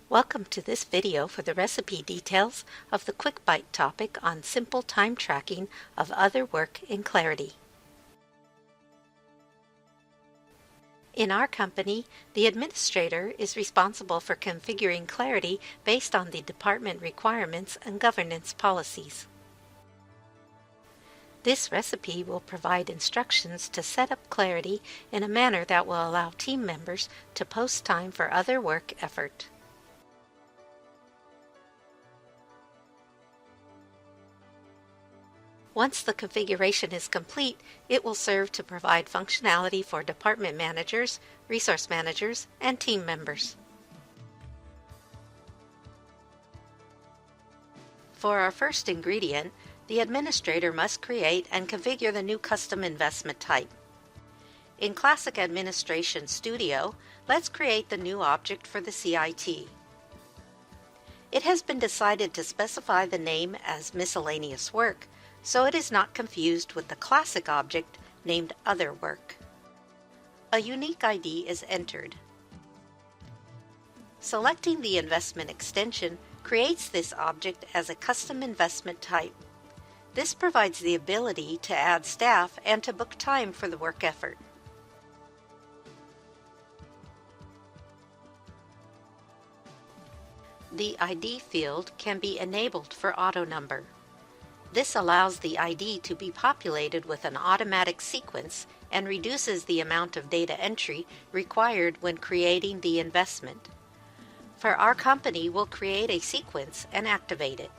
Welcome to this video for the recipe details of the quick Byte topic on simple time tracking of other work in Clarity. In our company, the administrator is responsible for configuring Clarity based on the department requirements and governance policies. This recipe will provide instructions to set up Clarity in a manner that will allow team members to post time for other work effort. Once the configuration is complete, it will serve to provide functionality for department managers, resource managers, and team members. For our first ingredient, the administrator must create and configure the new custom investment type. In Classic Administration Studio, let's create the new object for the CIT. It has been decided to specify the name as miscellaneous work, so it is not confused with the classic object named Other Work. A unique ID is entered. Selecting the investment extension creates this object as a custom investment type. This provides the ability to add staff and to book time for the work effort. The ID field can be enabled for auto number. This allows the ID to be populated with an automatic sequence and reduces the amount of data entry required when creating the investment. For our company, we'll create a sequence and activate it.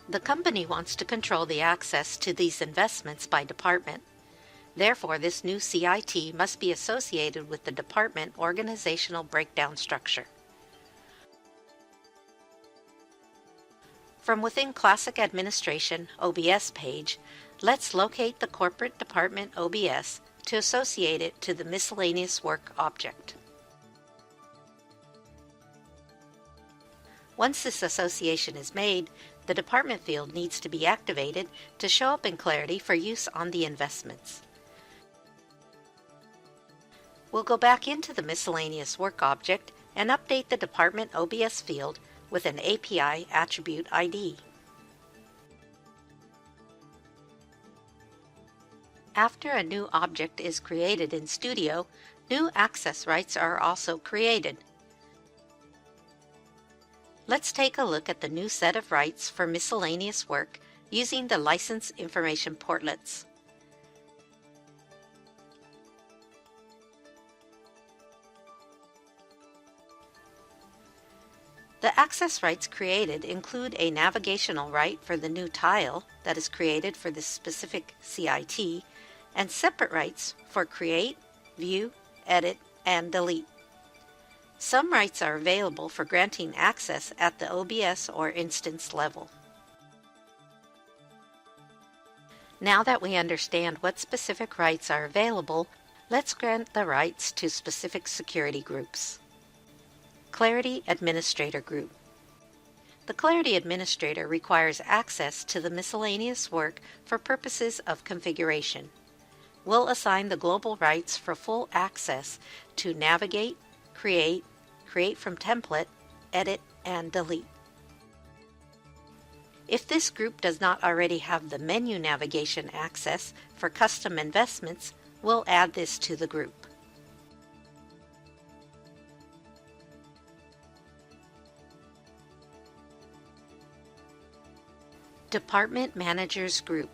The company wants to control the access to these investments by department. Therefore, this new CIT must be associated with the department organizational breakdown structure. From within Classic Administration OBS page, let's locate the Corporate Department OBS to associate it to the Miscellaneous Work object. Once this association is made, the department field needs to be activated to show up in Clarity for use on the investments. We'll go back into the Miscellaneous Work object and update the Department OBS field with an API attribute ID. After a new object is created in Studio, new access rights are also created. Let's take a look at the new set of rights for miscellaneous work using the license information portlets. The access rights created include a navigational right for the new tile that is created for this specific CIT, and separate rights for create, view, edit, and delete. Some rights are available for granting access at the OBS or instance level. Now that we understand what specific rights are available, let's grant the rights to specific security groups. Clarity Administrator Group. The Clarity Administrator requires access to the miscellaneous work for purposes of configuration. We'll assign the global rights for full access to navigate, create from template, edit, and delete. If this group does not already have the menu navigation access for custom investments, we'll add this to the group. Department Managers Group.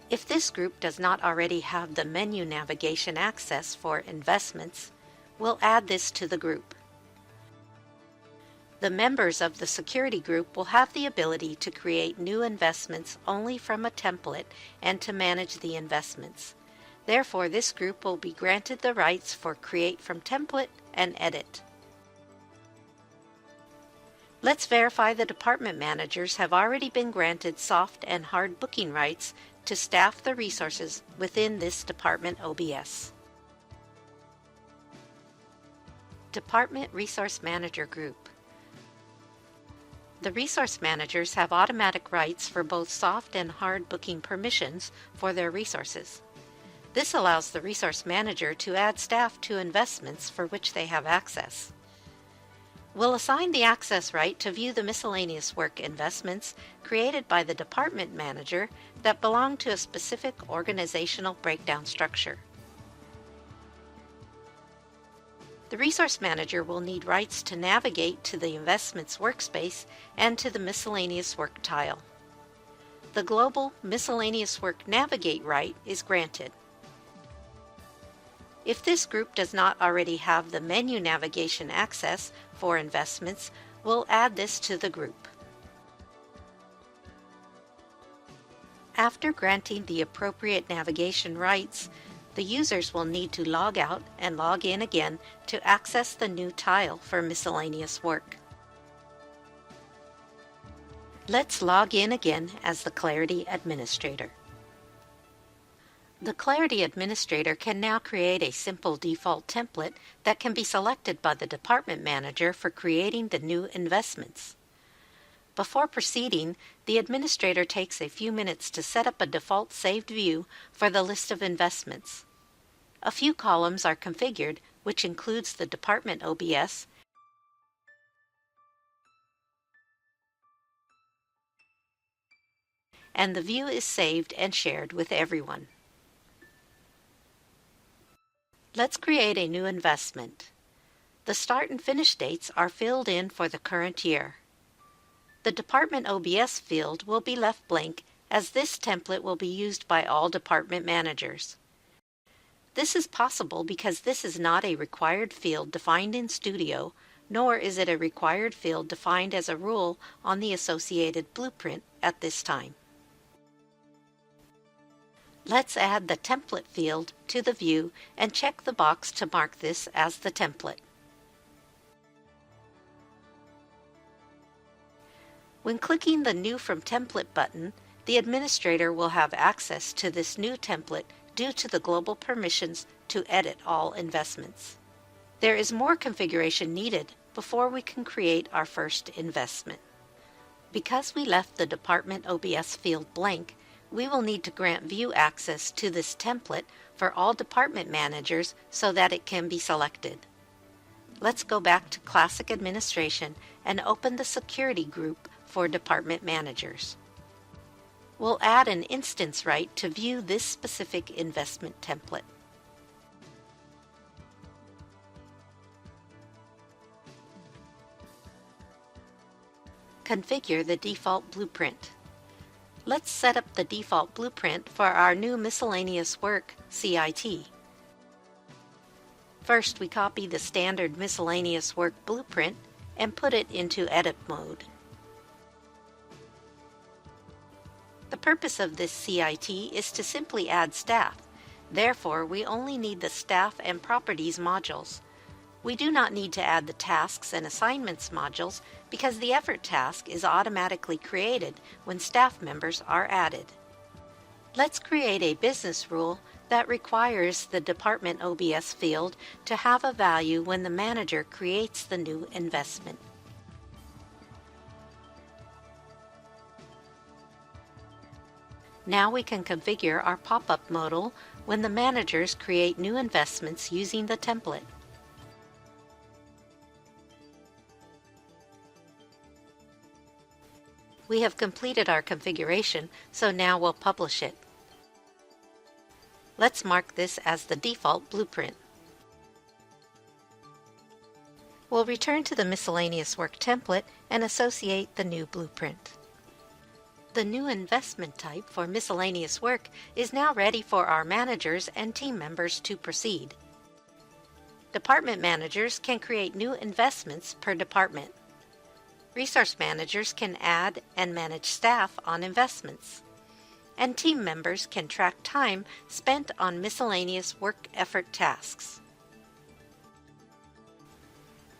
If this group does not already have the menu navigation access for investments, we'll add this to the group. The members of the security group will have the ability to create new investments only from a template and to manage the investments. Therefore, this group will be granted the rights for create from template and edit. Let's verify the department managers have already been granted soft and hard booking rights to staff the resources within this department OBS. Department Resource Manager Group. The resource managers have automatic rights for both soft and hard booking permissions for their resources. This allows the resource manager to add staff to investments for which they have access. We'll assign the access right to view the miscellaneous work investments created by the department manager that belong to a specific organizational breakdown structure. The resource manager will need rights to navigate to the investments workspace and to the miscellaneous work tile. The global miscellaneous work navigate right is granted. If this group does not already have the menu navigation access for investments, we'll add this to the group. After granting the appropriate navigation rights, the users will need to log out and log in again to access the new tile for miscellaneous work. Let's log in again as the Clarity Administrator. The Clarity Administrator can now create a simple default template that can be selected by the department manager for creating the new investments. Before proceeding, the administrator takes a few minutes to set up a default saved view for the list of investments. A few columns are configured, which includes the department OBS and the view is saved and shared with everyone. Let's create a new investment. The start and finish dates are filled in for the current year. The Department OBS field will be left blank as this template will be used by all department managers. This is possible because this is not a required field defined in Studio, nor is it a required field defined as a rule on the associated blueprint at this time. Let's add the template field to the view and check the box to mark this as the template. When clicking the New from Template button, the administrator will have access to this new template due to the global permissions to edit all investments. There is more configuration needed before we can create our first investment. Because we left the Department OBS field blank, we will need to grant view access to this template for all department managers so that it can be selected. Let's go back to Classic Administration and open the Security group for department managers. We'll add an instance right to view this specific investment template. Configure the default blueprint. Let's set up the default blueprint for our new miscellaneous work CIT. First, we copy the standard miscellaneous work blueprint and put it into edit mode. The purpose of this CIT is to simply add staff. Therefore, we only need the staff and properties modules. We do not need to add the tasks and assignments modules because the effort task is automatically created when staff members are added. Let's create a business rule that requires the Department OBS field to have a value when the manager creates the new investment. Now we can configure our pop-up modal when the managers create new investments using the template. We have completed our configuration, so now we'll publish it. Let's mark this as the default blueprint. We'll return to the miscellaneous work template and associate the new blueprint. The new investment type for miscellaneous work is now ready for our managers and team members to proceed. Department managers can create new investments per department. Resource managers can add and manage staff on investments. And team members can track time spent on miscellaneous work effort tasks.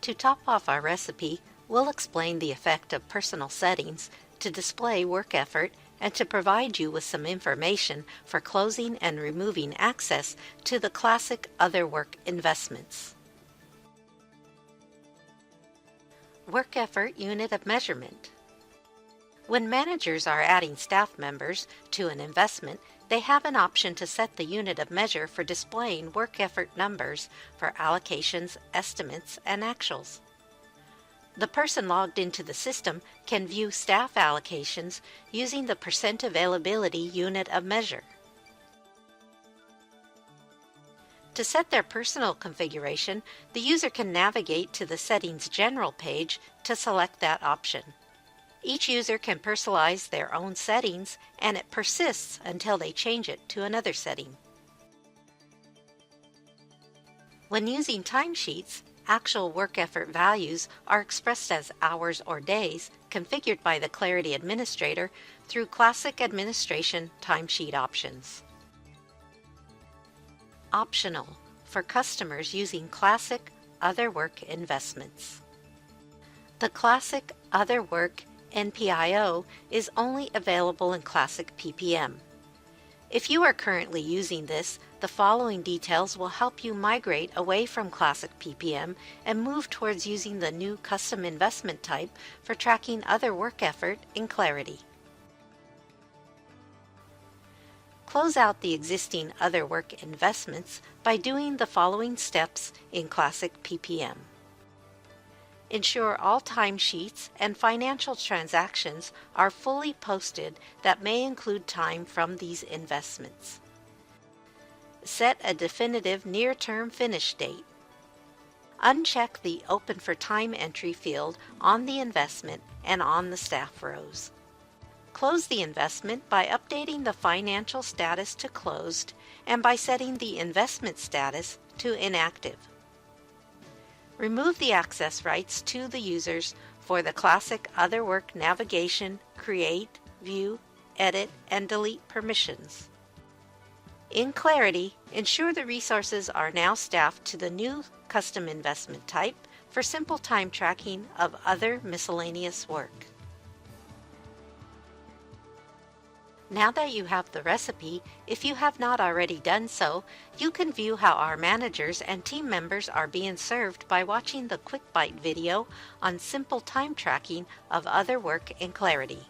To top off our recipe, we'll explain the effect of personal settings to display work effort and to provide you with some information for closing and removing access to the classic other work investments. Work effort unit of measurement. When managers are adding staff members to an investment, they have an option to set the unit of measure for displaying work effort numbers for allocations, estimates, and actuals. The person logged into the system can view staff allocations using the percent availability unit of measure. To set their personal configuration, the user can navigate to the Settings General page to select that option. Each user can personalize their own settings, and it persists until they change it to another setting. When using timesheets, actual work effort values are expressed as hours or days, configured by the Clarity administrator through Classic Administration timesheet options. Optional for customers using Classic Other Work investments. The Classic Other Work NPIO is only available in Classic PPM. If you are currently using this, the following details will help you migrate away from Classic PPM and move towards using the new custom investment type for tracking other work effort in Clarity. Close out the existing other work investments by doing the following steps in Classic PPM. Ensure all timesheets and financial transactions are fully posted that may include time from these investments. Set a definitive near-term finish date. Uncheck the Open for Time entry field on the investment and on the staff rows. Close the investment by updating the financial status to closed and by setting the investment status to inactive. Remove the access rights to the users for the Classic Other Work navigation, create, view, edit, and delete permissions. In Clarity, ensure the resources are now staffed to the new custom investment type for simple time tracking of other miscellaneous work. Now that you have the recipe, if you have not already done so, you can view how our managers and team members are being served by watching the quick Byte video on simple time tracking of other work in Clarity.